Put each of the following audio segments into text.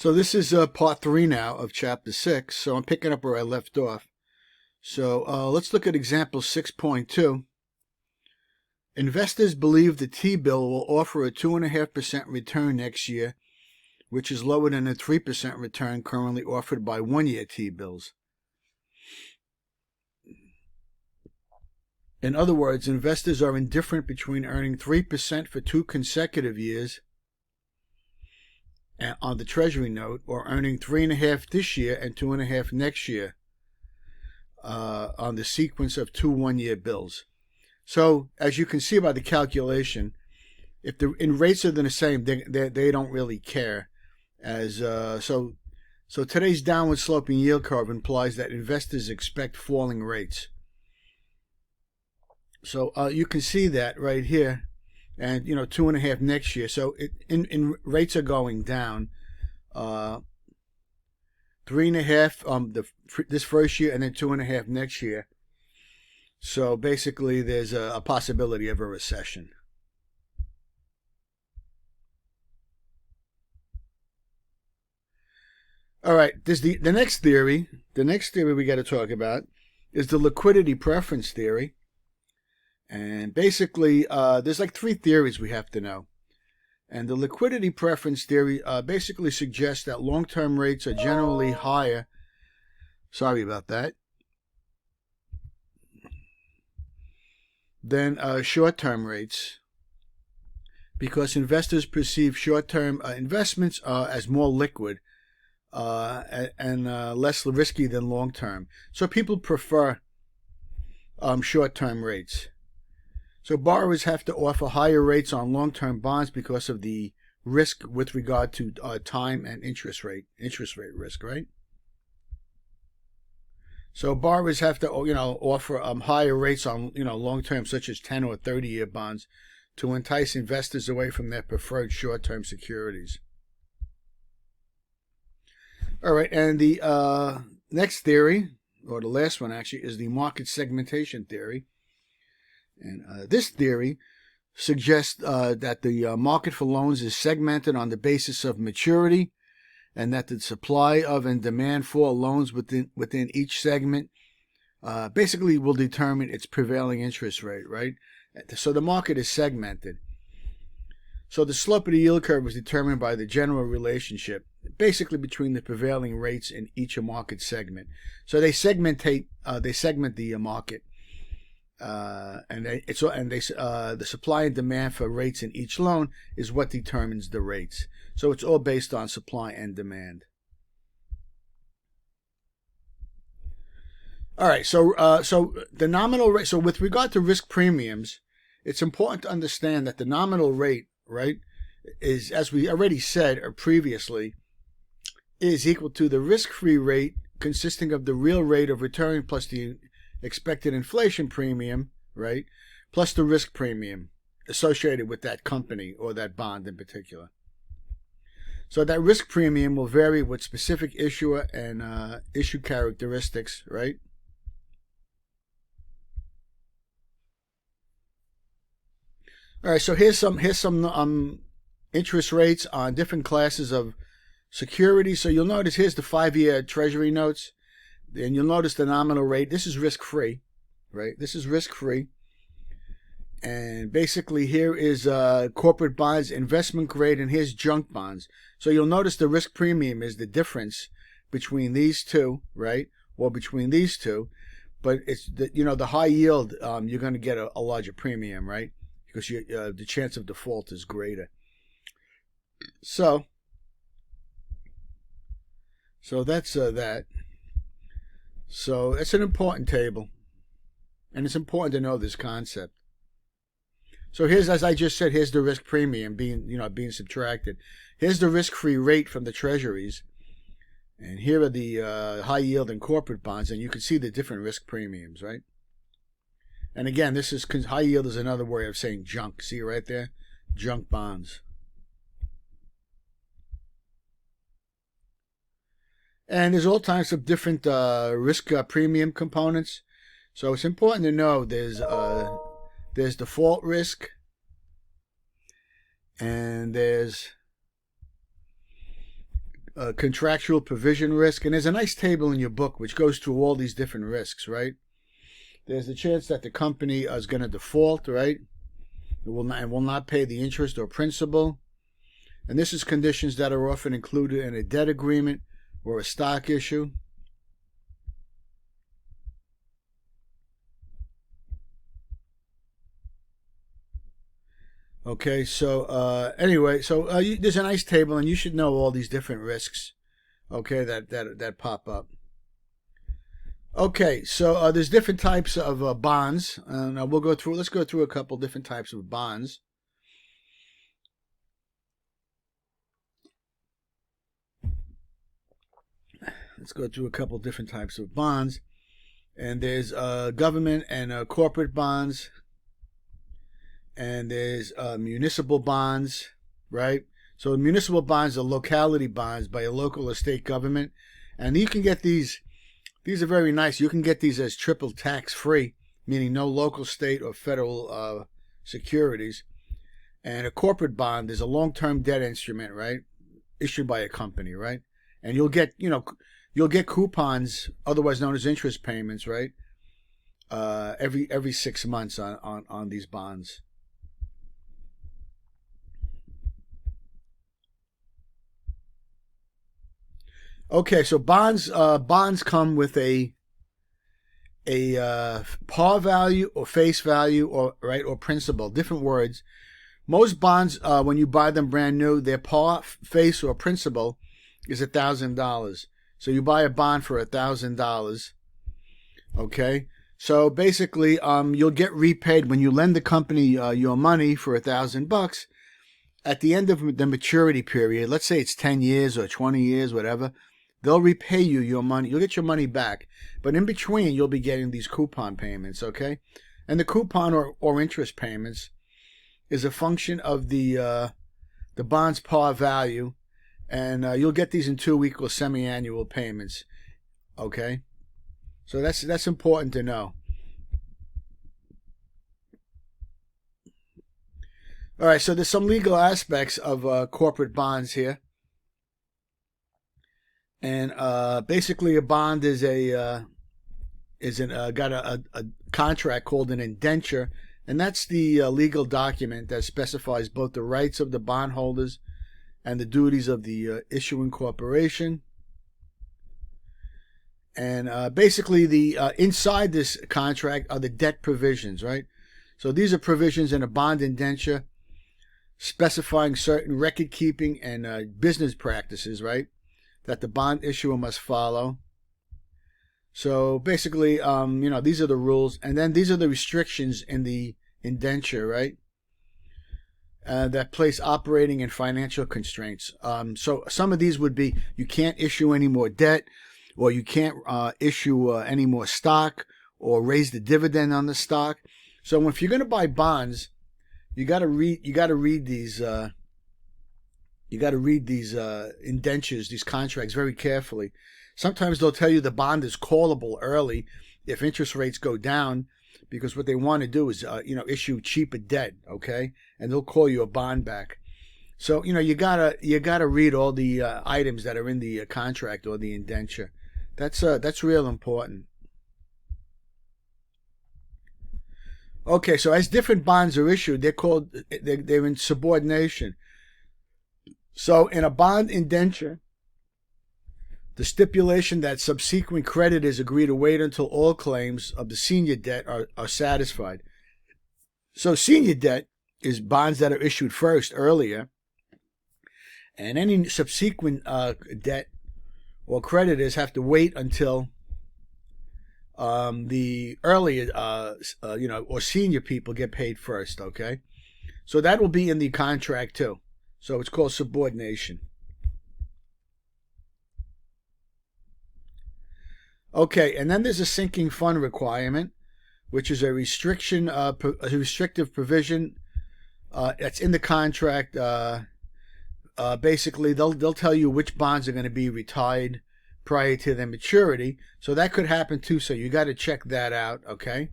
So this is part 3 now of chapter 6. So I'm picking up where I left off. So let's look at example 6.2. Investors believe the T-bill will offer a 2.5% return next year, which is lower than the 3% return currently offered by one-year T-bills. In other words, investors are indifferent between earning 3% for 2 consecutive years on the Treasury note, or earning 3.5% this year and 2.5% next year on the sequence of 2 one-year bills. So, as you can see by the calculation, if the rates are the same, they don't really care. So today's downward sloping yield curve implies that investors expect falling rates. So you can see that right here. And 2.5% next year. So in rates are going down. 3.5% this first year, and then 2.5% next year. So basically, there's a possibility of a recession. All right, there's the next theory. The next theory we got to talk about is the liquidity preference theory. And basically, there's like 3 theories we have to know. And the liquidity preference theory basically suggests that long-term rates are generally higher. Sorry about that. Than short-term rates, because investors perceive short-term investments as more liquid and less risky than long-term. So people prefer short-term rates. So borrowers have to offer higher rates on long-term bonds because of the risk with regard to time and interest rate risk, right? So borrowers have to, offer higher rates on, long-term, such as 10 or 30-year bonds, to entice investors away from their preferred short-term securities. All right, and the next theory, or the last one actually, is the market segmentation theory. And this theory suggests that the market for loans is segmented on the basis of maturity, and that the supply of and demand for loans within each segment basically will determine its prevailing interest rate, right? So the market is segmented. So the slope of the yield curve is determined by the general relationship, basically between the prevailing rates in each market segment. So they segment the market. The supply and demand for rates in each loan is what determines the rates. So it's all based on supply and demand. All right. So the nominal rate. So with regard to risk premiums, it's important to understand that the nominal rate, right, is, as we already said previously, is equal to the risk-free rate, consisting of the real rate of return plus the expected inflation premium, right, plus the risk premium associated with that company or that bond in particular. So that risk premium will vary with specific issuer and issue characteristics, right? All right, so here's some interest rates on different classes of securities. So you'll notice here's the 5-year Treasury notes. And you'll notice the nominal rate. This is risk-free, right? This is risk-free. And basically here is corporate bonds, investment grade, and here's junk bonds. So you'll notice the risk premium is the difference between these two, right? Or between these two. But it's the high yield, you're going to get a larger premium, right? Because the chance of default is greater. So that's that. So it's an important table, and it's important to know this concept. So here's, as I just said, here's the risk premium being subtracted. Here's the risk-free rate from the treasuries, and here are the high yield and corporate bonds, and you can see the different risk premiums, right? And again, this is high yield is another way of saying junk. See right there, junk bonds. And there's all types of different risk premium components. So it's important to know there's default risk, and there's contractual provision risk, and there's a nice table in your book which goes through all these different risks, right? There's the chance that the company is going to default, right? It will not pay the interest or principal. And this is conditions that are often included in a debt agreement or a stock issue. Okay, so anyway, so there's a nice table, and you should know all these different risks, okay, that pop up. Okay, so there's different types of bonds, and let's go through a couple different types of bonds. Let's go through a couple different types of bonds, and there's government and corporate bonds, and there's municipal bonds, right? So municipal bonds are locality bonds by a local or state government, and you can get these. These are very nice. You can get these as triple tax free, meaning no local, state, or federal securities. And a corporate bond is a long-term debt instrument, right? Issued by a company, right? And you'll get coupons, otherwise known as interest payments, right? Every 6 months on these bonds. Okay, so bonds come with a par value or face value or principal, different words. Most bonds, when you buy them brand new, their par, face, or principal is $1,000. So you buy a bond for $1,000. Okay, so basically, you'll get repaid when you lend the company your money for $1,000. At the end of the maturity period, let's say it's 10 years or 20 years, whatever. They'll repay you your money. You'll get your money back. But in between, you'll be getting these coupon payments, okay? And the coupon or interest payments is a function of the bond's par value. And you'll get these in 2 equal semi-annual payments, okay? So that's important to know. All right, so there's some legal aspects of corporate bonds here. And basically, a bond is got a contract called an indenture, and that's the legal document that specifies both the rights of the bondholders and the duties of the issuing corporation. And basically, the inside this contract are the debt provisions, right? So these are provisions in a bond indenture specifying certain record keeping and business practices, right, that the bond issuer must follow. So basically, these are the rules, and then these are the restrictions in the indenture, right, that place operating and financial constraints. So some of these would be you can't issue any more debt, or you can't issue any more stock, or raise the dividend on the stock. So if you're going to buy bonds, you got to read these. You got to read these indentures, these contracts very carefully. Sometimes they'll tell you the bond is callable early if interest rates go down, because what they want to do is, issue cheaper debt, okay? And they'll call you a bond back. So, you gotta read all the items that are in the contract or the indenture. That's real important. Okay, so as different bonds are issued, they're in subordination. So in a bond indenture, the stipulation that subsequent creditors agree to wait until all claims of the senior debt are satisfied. So senior debt is bonds that are issued first, earlier, and any subsequent debt or creditors have to wait until the earlier, or senior people get paid first, okay? So that will be in the contract too. So it's called subordination. Okay, and then there's a sinking fund requirement, which is a restrictive provision that's in the contract. Basically, they'll tell you which bonds are going to be retired prior to their maturity. So that could happen too. So you got to check that out. Okay,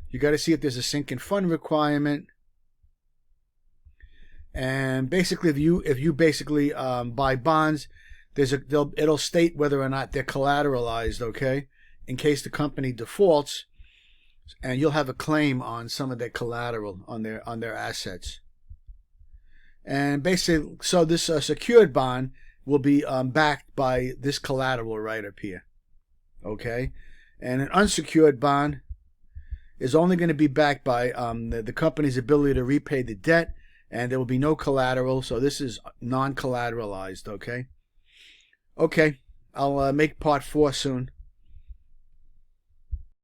you got to see if there's a sinking fund requirement. And basically, if you basically buy bonds it'll state whether or not they're collateralized, okay, in case the company defaults, and you'll have a claim on some of their collateral on their assets. And basically, so this secured bond will be backed by this collateral right up here, okay, and an unsecured bond is only going to be backed by the company's ability to repay the debt, and there will be no collateral, so this is non-collateralized, okay? Okay, I'll make part 4 soon.